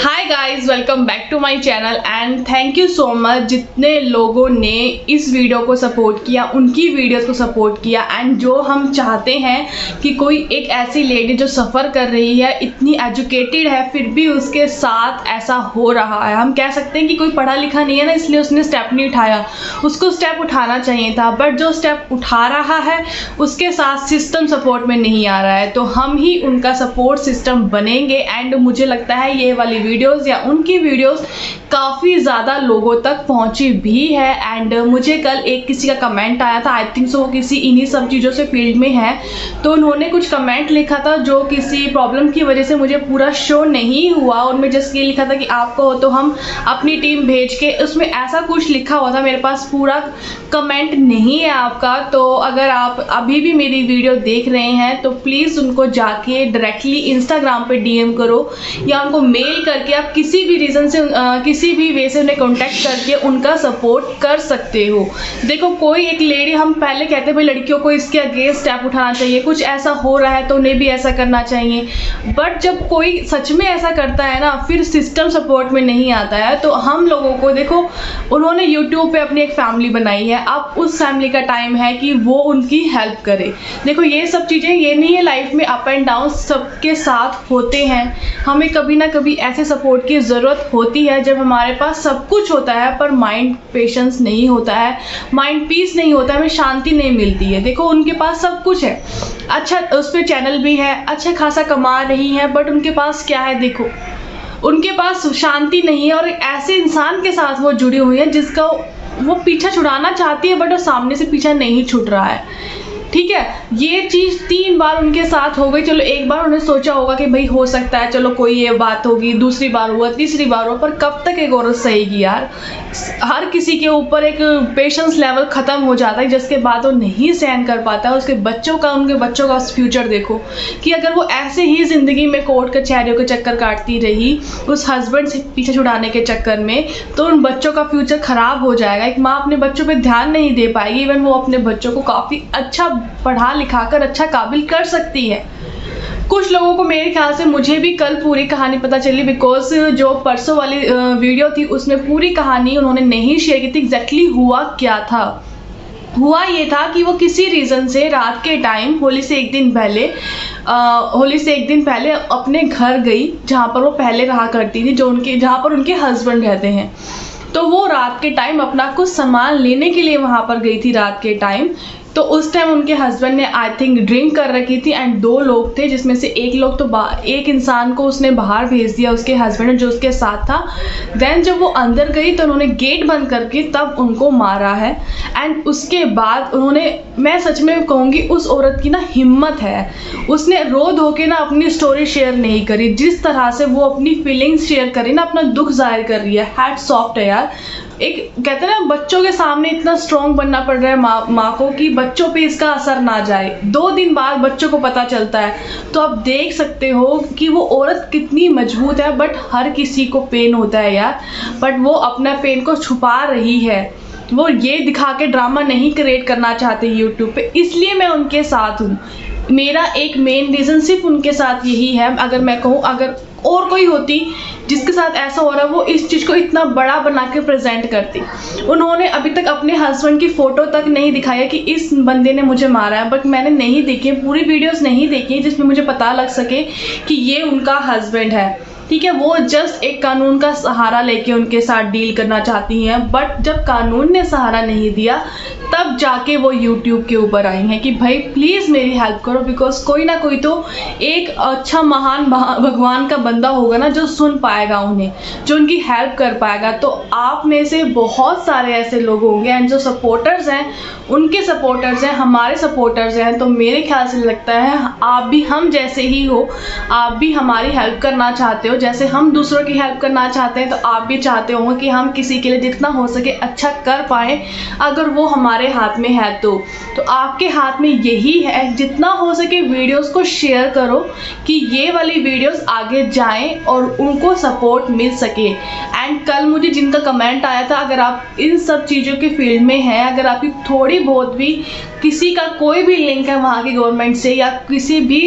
Hi guys, welcome back to my channel and thank you so much जितने लोगों ने इस वीडियो को सपोर्ट किया, उनकी वीडियोस को सपोर्ट किया। एंड जो हम चाहते हैं कि कोई एक ऐसी लेडी जो सफ़र कर रही है, इतनी एजुकेटेड है, फिर भी उसके साथ ऐसा हो रहा है। हम कह सकते हैं कि कोई पढ़ा लिखा नहीं है ना, इसलिए उसने स्टेप नहीं उठाया। उसको स्टेप उठाना चाहिए था, बट जो स्टेप उठा रहा है उसके साथ सिस्टम सपोर्ट में नहीं आ रहा है। तो हम ही उनका सपोर्ट सिस्टम बनेंगे। एंड मुझे लगता है ये वाली वीडियोस या उनकी वीडियोस काफ़ी ज़्यादा लोगों तक पहुंची भी है। एंड मुझे कल एक किसी का कमेंट आया था, आई थिंक सो वो किसी इन्हीं सब चीज़ों से फील्ड में है, तो उन्होंने कुछ कमेंट लिखा था जो किसी प्रॉब्लम की वजह से मुझे पूरा शो नहीं हुआ। उनमें जस्ट ये लिखा था कि आपको हो तो हम अपनी टीम भेज के, उसमें ऐसा कुछ लिखा हुआ था। मेरे पास पूरा कमेंट नहीं है आपका, तो अगर आप अभी भी मेरी वीडियो देख रहे हैं तो प्लीज़ उनको जाके डायरेक्टली इंस्टाग्राम पे डीएम करो या उनको मेल करके आप किसी भी रीज़न से किसी भी वे से उन्हें कांटेक्ट करके उनका सपोर्ट कर सकते हो। देखो, कोई एक लेडी, हम पहले कहते भाई लड़कियों को इसके अगेंस्ट स्टेप उठाना चाहिए, कुछ ऐसा हो रहा है तो उन्हें भी ऐसा करना चाहिए। बट जब कोई सच में ऐसा करता है ना, फिर सिस्टम सपोर्ट में नहीं आता है। तो हम लोगों को, देखो उन्होंने यूट्यूब पे अपनी एक फैमिली बनाई है, अब उस फैमिली का टाइम है कि वो उनकी हेल्प करे। देखो ये सब चीज़ें, ये नहीं है लाइफ में अप एंड डाउन सबके साथ होते हैं। हमें कभी ना कभी ऐसे सपोर्ट की ज़रूरत होती है जब हमारे पास सब कुछ होता है पर माइंड पेशेंस नहीं होता है, माइंड पीस नहीं होता है, हमें शांति नहीं मिलती है। देखो उनके पास सब कुछ है, अच्छा उस पर चैनल भी है, अच्छा खासा कमा रही है, बट उनके पास क्या है? देखो उनके पास शांति नहीं है और एक ऐसे इंसान के साथ वो जुड़ी हुई है जिसका वो पीछा छुड़ाना चाहती है, बट वो सामने से पीछा नहीं छूट रहा है। ठीक है, ये चीज़ 3 बार उनके साथ हो गई। चलो एक बार उन्होंने सोचा होगा कि भाई हो सकता है, चलो कोई ये बात होगी, दूसरी बार हुआ, तीसरी बार हुआ, पर कब तक एक औरत सहेगी यार? हर किसी के ऊपर एक पेशेंस लेवल ख़त्म हो जाता है जिसके बाद वो नहीं सहन कर पाता है। उसके बच्चों का, उनके बच्चों का फ्यूचर देखो कि अगर वो ऐसे ही ज़िंदगी में कोर्ट कचहरियों के चक्कर काटती रही उस हस्बैंड से पीछे छुड़ाने के चक्कर में, तो उन बच्चों का फ्यूचर ख़राब हो जाएगा। एक माँ अपने बच्चों पर ध्यान नहीं दे पाएगी, इवन वो अपने बच्चों को काफ़ी अच्छा पढ़ा लिखा कर अच्छा काबिल कर सकती है। कुछ लोगों को मेरे ख्याल से, मुझे भी कल पूरी कहानी पता चली, बिकॉज जो परसों वाली वीडियो थी उसमें पूरी कहानी उन्होंने नहीं शेयर की थी। एग्जैक्टली हुआ क्या था? हुआ ये था कि वो किसी रीज़न से रात के टाइम होली से एक दिन पहले अपने घर गई जहाँ पर वो पहले रहा करती थी, जहाँ पर उनके हस्बैंड रहते हैं। तो वो रात के टाइम अपना कुछ सामान लेने के लिए वहाँ पर गई थी रात के टाइम। तो उस टाइम उनके हस्बैंड ने आई थिंक ड्रिंक कर रखी थी एंड 2 लोग थे, जिसमें से एक इंसान को उसने बाहर भेज दिया, उसके हस्बैंड जो उसके साथ था। देन जब वो अंदर गई तो उन्होंने गेट बंद करके तब उनको मारा है। एंड उसके बाद उन्होंने, मैं सच में कहूँगी उस औरत की ना हिम्मत है, उसने रो धो के ना अपनी स्टोरी शेयर नहीं करी। जिस तरह से वो अपनी फीलिंग्स शेयर करी ना, अपना दुख जाहिर कर रही है, हैट्स ऑफ है यार। एक कहते हैं ना, बच्चों के सामने इतना स्ट्रॉन्ग बनना पड़ रहा है माँ को कि बच्चों पे इसका असर ना जाए। 2 दिन बाद बच्चों को पता चलता है, तो आप देख सकते हो कि वो औरत कितनी मजबूत है। बट हर किसी को पेन होता है यार, बट वो अपना पेन को छुपा रही है। वो ये दिखा के ड्रामा नहीं क्रिएट करना चाहते यूट्यूब पे, इसलिए मैं उनके साथ हूँ। मेरा एक मेन रीज़न सिर्फ उनके साथ यही है। अगर मैं कहूँ, अगर और कोई होती जिसके साथ ऐसा हो रहा है, वो इस चीज़ को इतना बड़ा बना के प्रेजेंट करती। उन्होंने अभी तक अपने हस्बैंड की फ़ोटो तक नहीं दिखाया कि इस बंदे ने मुझे मारा है, बट मैंने नहीं देखी, पूरी वीडियोस नहीं देखी जिसमें मुझे पता लग सके कि ये उनका हस्बैंड है। ठीक है, वो जस्ट एक कानून का सहारा लेके उनके साथ डील करना चाहती हैं, बट जब कानून ने सहारा नहीं दिया तब जाके वो यूट्यूब के ऊपर आई हैं कि भाई प्लीज़ मेरी हेल्प करो, बिकॉज कोई ना कोई तो एक अच्छा महान भगवान का बंदा होगा ना जो सुन पाएगा उन्हें, जो उनकी हेल्प कर पाएगा। तो आप में से बहुत सारे ऐसे लोग होंगे एंड जो सपोर्टर्स हैं, उनके सपोर्टर्स हैं, हमारे सपोर्टर्स हैं। तो मेरे ख्याल से लगता है आप भी हम जैसे ही हो, आप भी हमारी हेल्प करना चाहते हो। जैसे हम दूसरों की हेल्प करना चाहते हैं, तो आप भी चाहते होंगे कि हम किसी के लिए जितना हो सके अच्छा कर पाएँ, अगर वो हमारे हाथ में है तो आपके हाथ में यही है, जितना हो सके वीडियोस को शेयर करो कि ये वाली वीडियोस आगे जाएं और उनको सपोर्ट मिल सके। एंड कल मुझे जिनका कमेंट आया था, अगर आप इन सब चीज़ों के फील्ड में हैं, अगर आपकी थोड़ी बहुत भी किसी का कोई भी लिंक है वहाँ की गवर्नमेंट से या किसी भी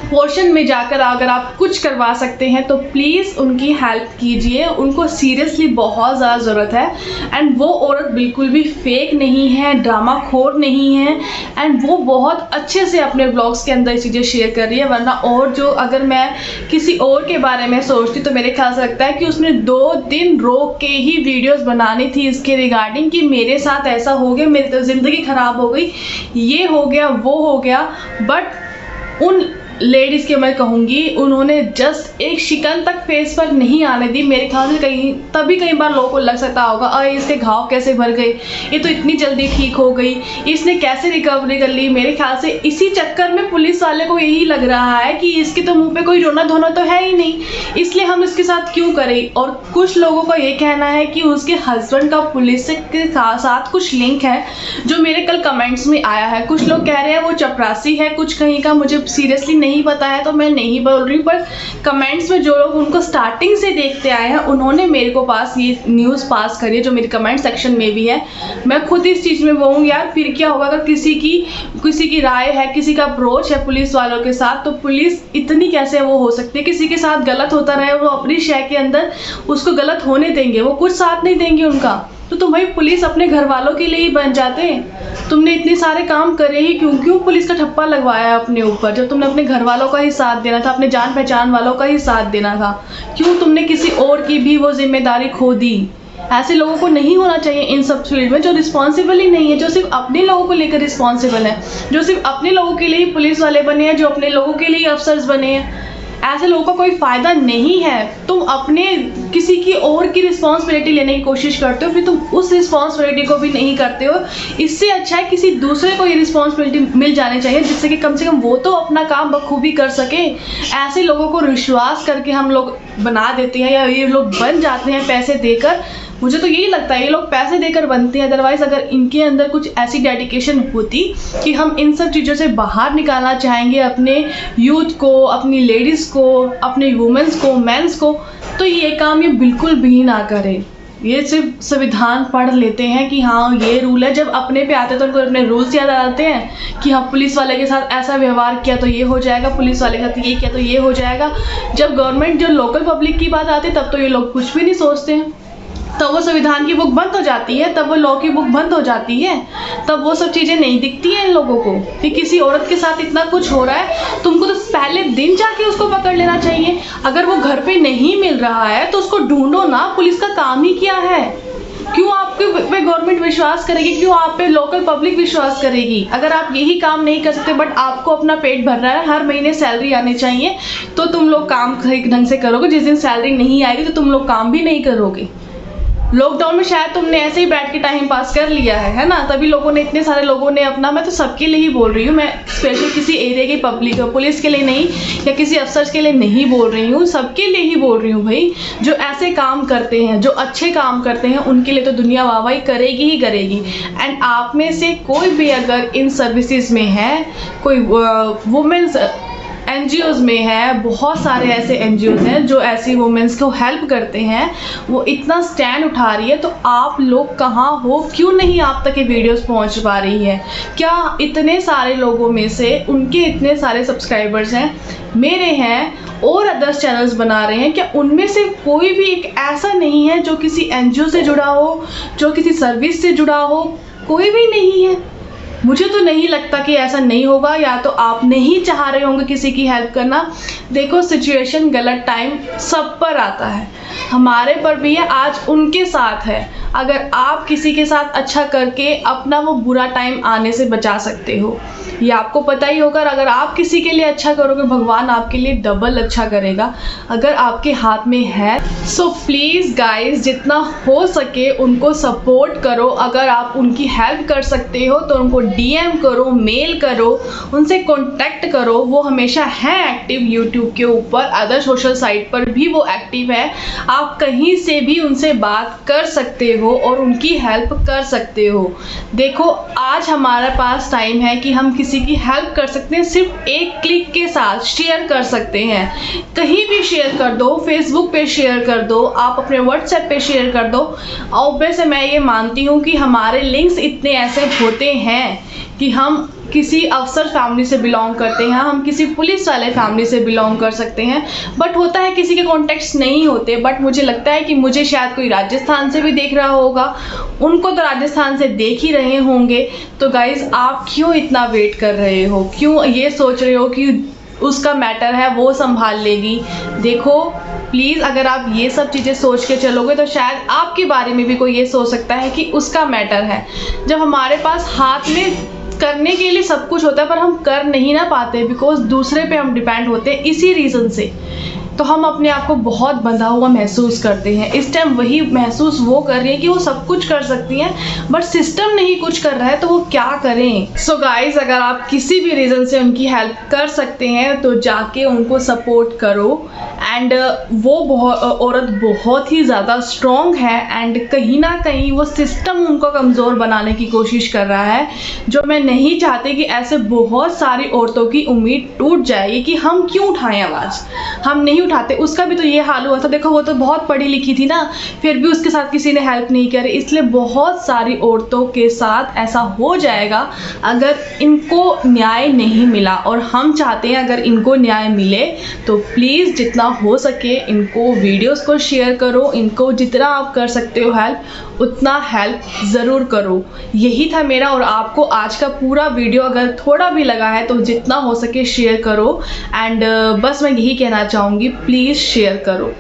पोर्शन में जाकर अगर आप कुछ करवा सकते हैं तो प्लीज़ उनकी हेल्प कीजिए, उनको सीरियसली बहुत ज़्यादा ज़रूरत है। एंड वो औरत बिल्कुल भी फेक नहीं है, ड्रामा खोर नहीं है, एंड वो बहुत अच्छे से अपने ब्लॉग्स के अंदर चीज़ें शेयर कर रही है। वरना और जो अगर मैं किसी और के बारे में सोचती तो मेरे ख्याल से लगता है कि उसने 2 दिन रोक के ही वीडियोस बनानी थी इसके रिगार्डिंग कि मेरे साथ ऐसा हो गया, मेरी तो ज़िंदगी ख़राब हो गई, ये हो गया, वो हो गया। बट उन लेडीज़ के मैं कहूँगी उन्होंने जस्ट एक शिकन तक फेस पर नहीं आने दी। मेरे ख्याल से तभी कई बार लोगों को लग सकता होगा अरे इसके घाव कैसे भर गए, ये तो इतनी जल्दी ठीक हो गई, इसने कैसे रिकवरी कर ली। मेरे ख्याल से इसी चक्कर में पुलिस वाले को यही लग रहा है कि इसके तो मुंह पे कोई रोना धोना तो है ही नहीं, इसलिए हम इसके साथ क्यों करें। और कुछ लोगों का ये कहना है कि उसके हस्बैंड का पुलिस के साथ कुछ लिंक है, जो मेरे कल कमेंट्स में आया है। कुछ लोग कह रहे हैं वो चपरासी है, कुछ कहीं का मुझे सीरियसली नहीं पता है तो मैं नहीं बोल रही हूँ, पर कमेंट्स में जो लोग उनको स्टार्टिंग से देखते आए हैं उन्होंने मेरे को पास ये न्यूज़ पास करी है, जो मेरे कमेंट सेक्शन में भी है। मैं खुद इस चीज़ में वो हूँ यार, फिर क्या होगा अगर किसी की राय है, किसी का अप्रोच है पुलिस वालों के साथ, तो पुलिस इतनी कैसे वो हो सकती है। किसी के साथ गलत होता रहे वो अपनी शय के अंदर उसको गलत होने देंगे, वो कुछ साथ नहीं देंगे उनका। तो तुम भाई पुलिस अपने घर वालों के लिए ही बन जाते हैं, तुमने इतने सारे काम करे ही क्यों पुलिस का ठप्पा लगवाया अपने ऊपर, जब तुमने अपने घर वालों का ही साथ देना था, अपने जान पहचान वालों का ही साथ देना था, क्यों तुमने किसी और की भी वो जिम्मेदारी खो दी। ऐसे लोगों को नहीं होना चाहिए इन सब फील्ड में, जो रिस्पॉन्सिबल ही नहीं है, जो सिर्फ अपने लोगों को लेकर रिस्पॉन्सिबल है, जो सिर्फ अपने लोगों के लिए ही पुलिस वाले बने हैं, जो अपने लोगों के लिए अफसर्स बने हैं। ऐसे लोगों का कोई फ़ायदा नहीं है। तुम अपने किसी की और की रिस्पॉन्सिबिलिटी लेने की कोशिश करते हो, फिर तुम उस रिस्पॉन्सिबिलिटी को भी नहीं करते हो। इससे अच्छा है किसी दूसरे को ये रिस्पॉन्सिबिलिटी मिल जानी चाहिए, जिससे कि कम से कम वो तो अपना काम बखूबी कर सके। ऐसे लोगों को विश्वास करके हम लोग बना देते हैं, या ये लोग बन जाते हैं पैसे देकर। मुझे तो यही लगता है ये लोग पैसे देकर बनते हैं। अदरवाइज़ अगर इनके अंदर कुछ ऐसी डेडिकेशन होती कि हम इन सब चीज़ों से बाहर निकालना चाहेंगे अपने यूथ को, अपनी लेडीज़ को, अपने वुमेंस को, मेंस को, तो ये काम ये बिल्कुल भी ना करें। ये सिर्फ संविधान पढ़ लेते हैं कि हाँ ये रूल है, जब अपने पे आते हैं तो उनको अपने रूल्स याद आ जाते हैं कि हाँ पुलिस वाले के साथ ऐसा व्यवहार किया तो ये हो जाएगा, पुलिस वाले के साथ ये किया तो ये हो जाएगा। जब गवर्नमेंट जो लोकल पब्लिक की बात आती है तब तो ये लोग कुछ भी नहीं सोचते हैं, तब वो संविधान की बुक बंद हो जाती है, तब वो लॉ की बुक बंद हो जाती है, तब वो सब चीज़ें नहीं दिखती हैं इन लोगों को कि किसी औरत के साथ इतना कुछ हो रहा है। तुमको तो पहले दिन जाके उसको पकड़ लेना चाहिए। अगर वो घर पे नहीं मिल रहा है तो उसको ढूंढो ना, पुलिस का काम ही क्या है। क्यों आपके पे गवर्नमेंट विश्वास करेगी, क्यों आप पे लोकल पब्लिक विश्वास करेगी। अगर आप यही काम नहीं कर सकते बट आपको अपना पेट भर रहा है, हर महीने सैलरी आनी चाहिए, तो तुम लोग काम सही ढंग से करोगे। जिस दिन सैलरी नहीं आएगी तो तुम लोग काम भी नहीं करोगे। लॉकडाउन में शायद तुमने ऐसे ही बैठ के टाइम पास कर लिया है ना, तभी लोगों ने, इतने सारे लोगों ने अपना, मैं तो सबके लिए ही बोल रही हूँ, मैं स्पेशल किसी एरिया की पब्लिक पुलिस के लिए नहीं या किसी अफसर के लिए नहीं बोल रही हूँ, सबके लिए ही बोल रही हूँ भाई। जो ऐसे काम करते हैं, जो अच्छे काम करते हैं, उनके लिए तो दुनिया वाहवाही करेगी ही करेगी। एंड आप में से कोई भी अगर इन सर्विसेज में है, कोई वुमेन्स NGOs में है, बहुत सारे ऐसे NGOs हैं जो ऐसी वुमेन्स को हेल्प करते हैं, वो इतना स्टैंड उठा रही है, तो आप लोग कहाँ हो, क्यों नहीं आप तक ये वीडियोस पहुंच पा रही है। क्या इतने सारे लोगों में से उनके इतने सारे सब्सक्राइबर्स हैं, मेरे हैं और अदर्स चैनल्स बना रहे हैं, क्या उनमें से कोई भी एक ऐसा नहीं है जो किसी NGO से जुड़ा हो, जो किसी सर्विस से जुड़ा हो? कोई भी नहीं है। मुझे तो नहीं लगता कि ऐसा नहीं होगा, या तो आप नहीं चाह रहे होंगे किसी की हेल्प करना। देखो सिचुएशन, गलत टाइम सब पर आता है, हमारे पर भी है, आज उनके साथ है। अगर आप किसी के साथ अच्छा करके अपना वो बुरा टाइम आने से बचा सकते हो, ये आपको पता ही होगा। अगर आप किसी के लिए अच्छा करोगे, भगवान आपके लिए डबल अच्छा करेगा, अगर आपके हाथ में है। सो प्लीज़ गाइस, जितना हो सके उनको सपोर्ट करो। अगर आप उनकी हेल्प कर सकते हो तो उनको DM करो, मेल करो, उनसे कॉन्टैक्ट करो। वो हमेशा हैं एक्टिव यूट्यूब के ऊपर, अदर सोशल साइट पर भी वो एक्टिव है। आप कहीं से भी उनसे बात कर सकते हो और उनकी हेल्प कर सकते हो। देखो आज हमारे पास टाइम है कि हम किसी की हेल्प कर सकते हैं, सिर्फ एक क्लिक के साथ शेयर कर सकते हैं। कहीं भी शेयर कर दो, फेसबुक पे शेयर कर दो, आप अपने व्हाट्सएप पे शेयर कर दो। और वैसे मैं ये मानती हूँ कि हमारे लिंक्स इतने ऐसे होते हैं कि हम किसी अफसर फैमिली से बिलोंग करते हैं, हम किसी पुलिस वाले फैमिली से बिलोंग कर सकते हैं, बट होता है किसी के कॉन्टेक्ट्स नहीं होते। बट मुझे लगता है कि मुझे शायद कोई राजस्थान से भी देख रहा होगा, उनको तो राजस्थान से देख ही रहे होंगे। तो गाइज़, आप क्यों इतना वेट कर रहे हो, क्यों ये सोच रहे हो कि उसका मैटर है वो संभाल लेगी। देखो प्लीज़, अगर आप ये सब चीज़ें सोच के चलोगे तो शायद आपके बारे में भी कोई ये सोच सकता है कि उसका मैटर है। जब हमारे पास हाथ में करने के लिए सब कुछ होता है पर हम कर नहीं ना पाते, बिकॉज दूसरे पे हम डिपेंड होते हैं इसी रीज़न से, तो हम अपने आप को बहुत बंधा हुआ महसूस करते हैं। इस टाइम वही महसूस वो कर रही है कि वो सब कुछ कर सकती हैं, बट सिस्टम नहीं कुछ कर रहा है, तो वो क्या करें। सो गाइज, अगर आप किसी भी रीज़न से उनकी हेल्प कर सकते हैं तो जाके उनको सपोर्ट करो। एंड वो औरत बहुत ही ज़्यादा स्ट्रॉन्ग है एंड कहीं ना कहीं वो सिस्टम उनको कमज़ोर बनाने की कोशिश कर रहा है, जो मैं नहीं चाहती कि ऐसे बहुत सारी औरतों की उम्मीद टूट जाएगी कि हम क्यों उठाएं आवाज़, हम नहीं उठाते। उसका भी तो ये हाल हुआ था, देखो वो तो बहुत पढ़ी लिखी थी ना, फिर भी उसके साथ किसी ने हेल्प नहीं करी। इसलिए बहुत सारी औरतों के साथ ऐसा हो जाएगा अगर इनको न्याय नहीं मिला, और हम चाहते हैं अगर इनको न्याय मिले तो प्लीज़ जितना हो सके इनको वीडियोस को शेयर करो, इनको जितना आप कर सकते हो हेल्प उतना हेल्प ज़रूर करो। यही था मेरा और आपको आज का पूरा वीडियो। अगर थोड़ा भी लगा है तो जितना हो सके शेयर करो। एंड बस मैं यही कहना चाहूँगी, प्लीज़ शेयर करो।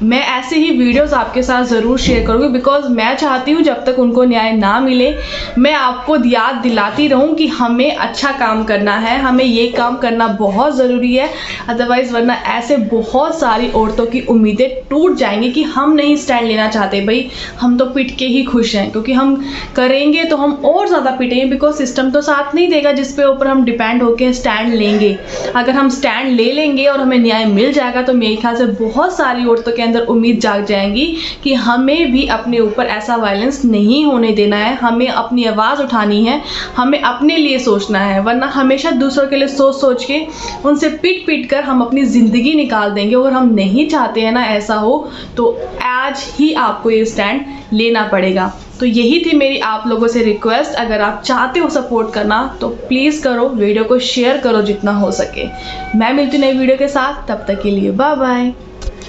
मैं ऐसे ही वीडियोस आपके साथ ज़रूर शेयर करूँगी, बिकॉज मैं चाहती हूँ जब तक उनको न्याय ना मिले मैं आपको याद दिलाती रहूँ कि हमें अच्छा काम करना है, हमें ये काम करना बहुत ज़रूरी है। अदरवाइज़ वरना ऐसे बहुत सारी औरतों की उम्मीदें टूट जाएंगी कि हम नहीं स्टैंड लेना चाहते। भाई हम तो पिट के ही खुश हैं, क्योंकि हम करेंगे तो हम और ज़्यादा पिटेंगे, बिकॉज सिस्टम तो साथ नहीं देगा जिस पे ऊपर हम डिपेंड होकर स्टैंड लेंगे। अगर हम स्टैंड ले लेंगे और हमें न्याय मिल जाएगा तो मेरे ख्याल से बहुत सारी औरतों के अंदर उम्मीद जाग जाएंगी कि हमें भी अपने ऊपर ऐसा वायलेंस नहीं होने देना है, हमें अपनी आवाज़ उठानी है, हमें अपने लिए सोचना है। वरना हमेशा दूसरों के लिए सोच सोच के उनसे पीट पीट कर हम अपनी ज़िंदगी निकाल देंगे, और हम नहीं चाहते हैं ना ऐसा हो। तो आज ही आपको ये स्टैंड लेना पड़ेगा। तो यही थी मेरी आप लोगों से रिक्वेस्ट। अगर आप चाहते हो सपोर्ट करना तो प्लीज़ करो, वीडियो को शेयर करो जितना हो सके। मैं मिलती हूँ नई वीडियो के साथ, तब तक के लिए बाय बाय।